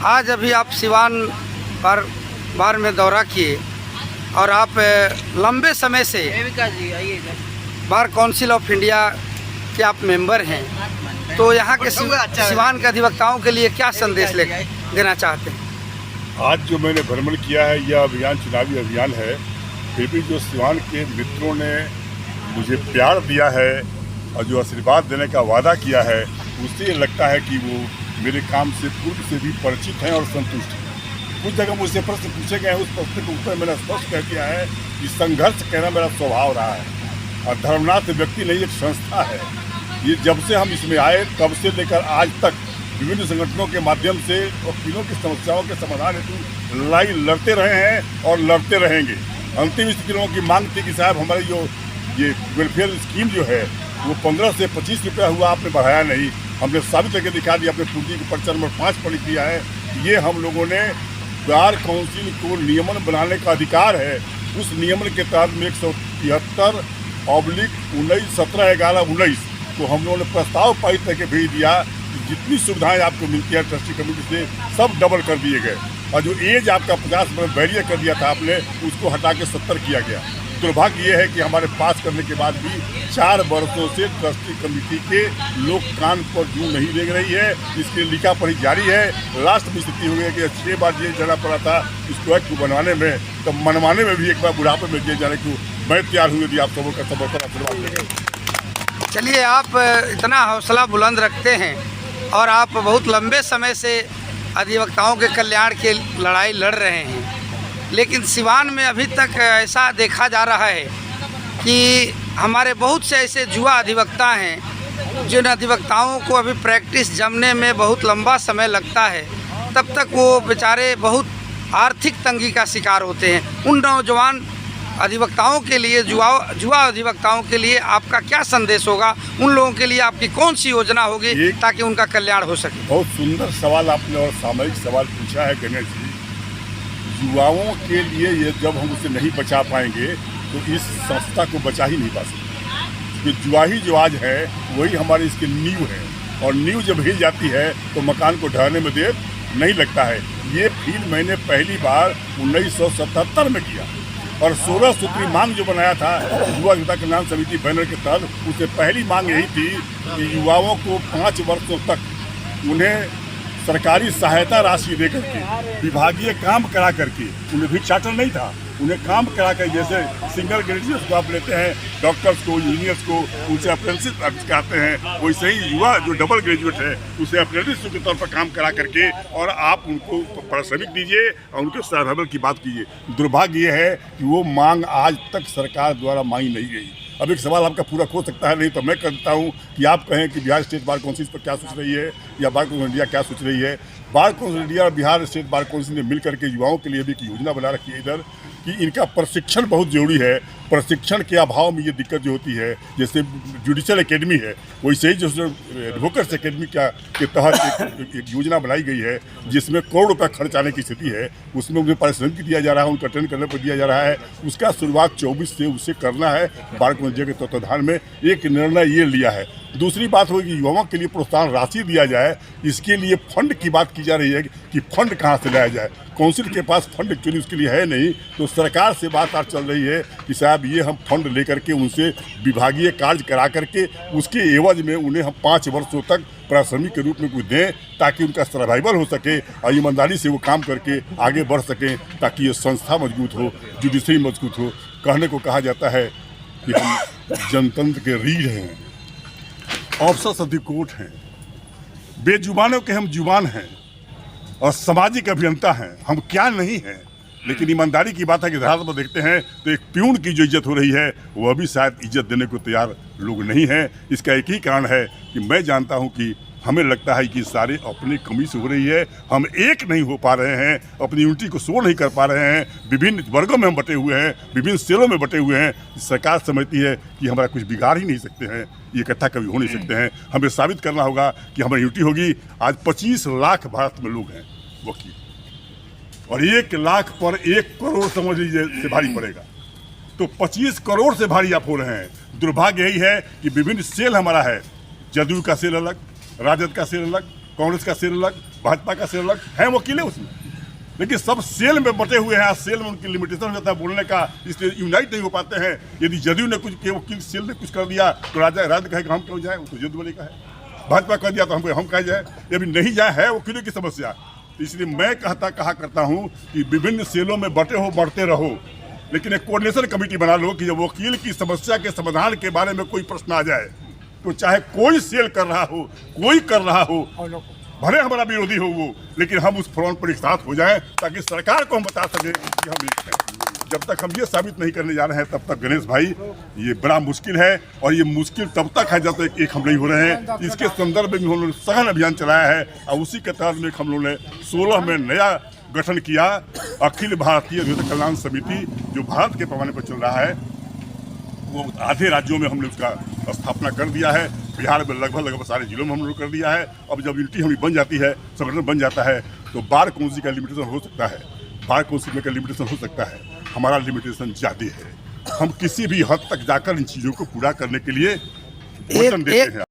आज अभी आप सिवान बार में दौरा किए और आप लंबे समय से बार काउंसिल ऑफ इंडिया के आप मेंबर हैं, तो यहाँ के सिवान के अधिवक्ताओं के लिए क्या संदेश देना चाहते हैं? आज जो मैंने भ्रमण किया है, यह अभियान चुनावी अभियान है, फिर भी जो सिवान के मित्रों ने मुझे प्यार दिया है और जो आशीर्वाद देने का वादा किया है, उससे लगता है कि वो मेरे काम से पूर्व से भी परिचित हैं और संतुष्ट हैं। कुछ जगह मुझसे प्रश्न पूछे गए हैं, उस प्रश्न के उत्तर मैंने स्पष्ट कह दिया है कि संघर्ष कहना मेरा स्वभाव रहा है और धर्मनाथ व्यक्ति नहीं, एक संस्था है। ये जब से हम इसमें आए तब से लेकर आज तक विभिन्न संगठनों के माध्यम से वकीलों की समस्याओं के समाधान हेतु लड़ाई लड़ते रहे हैं और लड़ते रहेंगे। अंतिम स्थिति लोगों की मांग थी कि साहब हमारी जो ये वेलफेयर स्कीम जो है वो 15 से 25 रुपया हुआ, आपने बढ़ाया नहीं। हमने साबित करके दिखा दिया, अपने पूंजी के पर्चा नंबर 5 पर लिख दिया है। ये हम लोगों ने बार काउंसिल को नियमन बनाने का अधिकार है, उस नियमन के तहत में 173/19/17/11/19 तो हम लोगों ने प्रस्ताव पारित करके भेज दिया कि जितनी सुविधाएं आपको मिलती है ट्रस्टी कमेटी से सब डबल कर दिए गए, और जो एज आपका 50 वर्ष बैरियर कर दिया था आपने, उसको हटा के 70 किया गया। दुर्भाग्य ये है कि हमारे पास करने के बाद भी 4 वर्षों से ट्रस्टी कमेटी के लोग कान पर जूं नहीं देख रही है। इसके लिखा पढ़ी जारी है। लास्ट में स्थिति हो गई कि 6 बार जेल जाना पड़ा था इसको एक्ट को बनवाने में, तो मनवाने में भी एक बार बुढ़ापे में जेल जाने को मैं तैयार हुए थी। आप सबों का समर्थन आशीर्वाद देंगे। चलिए, आप इतना हौसला बुलंद रखते हैं और आप बहुत लंबे समय से अधिवक्ताओं के कल्याण के लड़ाई लड़ रहे हैं, लेकिन सिवान में अभी तक ऐसा देखा जा रहा है कि हमारे बहुत से ऐसे जुआ अधिवक्ता हैं जिन अधिवक्ताओं को अभी प्रैक्टिस जमने में बहुत लंबा समय लगता है, तब तक वो बेचारे बहुत आर्थिक तंगी का शिकार होते हैं। उन नौजवान अधिवक्ताओं के लिए, जुआ अधिवक्ताओं के लिए आपका क्या संदेश होगा? उन लोगों के लिए आपकी कौन सी योजना होगी ताकि उनका कल्याण हो सके? बहुत सुंदर सवाल आपने और सामयिक सवाल पूछा है गणेश जी। युवाओं के लिए ये जब हम उसे नहीं बचा पाएंगे तो इस संस्था को बचा ही नहीं पा सकते। क्योंकि जुआ ही जो आज है वही हमारी इसकी नींव है, और नींव जब हिल जाती है तो मकान को ढहने में देर नहीं लगता है। ये फील मैंने पहली बार 1977 में किया, और 16 सूत्री मांग जो बनाया था युवा जनता कल्याण समिति बैनर के तहत, उससे पहली मांग यही थी कि युवाओं को 5 वर्षों तक उन्हें सरकारी सहायता राशि दे करके, विभागीय काम करा करके, उन्हें भी चार्टर नहीं था, उन्हें काम करा कर, जैसे सिंगल ग्रेजुएट्स को आप लेते हैं, डॉक्टर्स को, इंजीनियर्स को, उनसे अप्रेंटिस कराते हैं, वैसे ही युवा जो डबल ग्रेजुएट है उसे अप्रेंटिस के तौर पर काम करा करके और आप उनको पारिश्रमिक दीजिए और उनके सर्वाइवल की बात कीजिए। दुर्भाग्य ये है कि वो मांग आज तक सरकार द्वारा मांगी नहीं गई। अब एक सवाल आपका पूरा हो सकता है, नहीं तो मैं करता हूँ कि आप कहें कि बिहार स्टेट बार काउंसिल पर क्या सोच रही है या बार काउंसिल इंडिया क्या सोच रही है। बार काउंसिल इंडिया और बिहार स्टेट बार काउंसिल ने मिल करके युवाओं के लिए भी एक योजना बना रखी है इधर कि इनका प्रशिक्षण बहुत जरूरी है। प्रशिक्षण के अभाव में ये दिक्कत जो होती है, जैसे जुडिशियल एकेडमी है, वैसे ही जो एडवोकेट्स एकेडमी के तहत एक योजना बनाई गई है जिसमें करोड़ रुपया खर्च आने की स्थिति है। उसमें उन्हें पारिश्रमिक दिया जा रहा है, उनका ट्रेन करने पर दिया जा रहा है। उसका शुरुआत 24 से उसे करना है। बार काउंसिल के तत्वाधान में एक निर्णय ये लिया है। दूसरी बात होगी युवाओं के लिए प्रोत्साहन राशि दिया जाए, इसके लिए फंड की बात की जा रही है कि फंड कहाँ से लाया जाए। काउंसिल के पास फंड एक्चुअली उसके लिए है नहीं, तो सरकार से बात चल रही है कि साहब ये हम फंड लेकर के उनसे विभागीय कार्य करा करके उसके एवज में उन्हें हम 5 वर्षों तक पारिश्रमिक के रूप में कुछ दें, ताकि उनका सर्वाइवल हो सके और ईमानदारी से वो काम करके आगे बढ़ सकें, ताकि ये संस्था मजबूत हो, जुडिशरी मजबूत हो। कहने को कहा जाता है कि हम जनतंत्र के रीढ़ हैं, ऑफिसर्स ऑफ द कोर्ट हैं, बेजुबानों के हम जुबान हैं और सामाजिक अभियंता हैं। हम क्या नहीं हैं, लेकिन ईमानदारी की बात है कि धरातल पर देखते हैं तो एक प्यून की जो इज्जत हो रही है वो अभी शायद इज्जत देने को तैयार लोग नहीं हैं। इसका एक ही कारण है कि मैं जानता हूं कि हमें लगता है कि सारे अपनी कमी से हो रही है, हम एक नहीं हो पा रहे हैं, अपनी यूनिटी को शो नहीं कर पा रहे हैं, विभिन्न वर्गों में हम बटे हुए हैं, विभिन्न सेलों में बटे हुए हैं। सरकार समझती है कि हमारा कुछ बिगाड़ ही नहीं सकते हैं, ये इकट्ठा कभी हो नहीं सकते हैं। हमें साबित करना होगा कि हमारी यूनिटी होगी। आज 25 लाख भारत में लोग हैं वकील, और 1 लाख पर 1 करोड़ समझ लीजिए से भारी पड़ेगा, तो 25 करोड़ से भारी आप हो रहे हैं। दुर्भाग्य यही है कि विभिन्न सेल हमारा है, जदयू का सेल अलग, राजद का सेल अलग, कांग्रेस का सेल अलग, भाजपा का सेल अलग, है वकील है उसमें, लेकिन सब सेल में बटे हुए हैं। सेल में उनकी लिमिटेशन हो जाता है बोलने का, इसलिए यूनाइट नहीं हो पाते हैं। यदि जदयू ने कुछ किया, वकील सेल ने कुछ कर दिया तो राज्य कहे कि हम क्यों जाए, वो तो जदयू वाले का है। भाजपा कर दिया तो हम कहा जाए, ये भी नहीं जाए, है वकीलों की समस्या। इसलिए मैं कहा करता हूँ कि विभिन्न सेलों में बढ़ते रहो, लेकिन एक कोऑर्डिनेशन कमेटी बना लो कि जब वकील की समस्या के समाधान के बारे में कोई प्रश्न आ जाए तो चाहे कोई सेल कर रहा हो, कोई कर रहा हो, भले हमारा विरोधी हो वो, लेकिन हम उस फ्रंट पर एक साथ हो जाएं ताकि सरकार को हम बता सकें कि हम एक हैं। जब तक हम ये साबित नहीं करने जा रहे हैं तब तक गणेश भाई ये बड़ा मुश्किल है, और ये मुश्किल तब तक है जब तक एक हम नहीं हो रहे हैं। इसके संदर्भ में हम लोगों ने सघन अभियान चलाया है, और उसी के तहत में हम लोगों ने 16 में नया गठन किया, अखिल भारतीय विद्युत कल्याण समिति, जो भारत के पैमाने पर चल रहा है। वो आधे राज्यों में हमने उसका स्थापना कर दिया है, बिहार में लगभग सारे जिलों में हम लोग कर दिया है। अब जब यूनिटी हमारी बन जाती है, संगठन बन जाता है, तो बार काउंसिल का लिमिटेशन हो सकता है, बार काउंसिल का लिमिटेशन हो सकता है। हमारा लिमिटेशन ज़्यादा है, हम किसी भी हद तक जाकर इन चीज़ों को पूरा करने के लिए वचन देते हैं।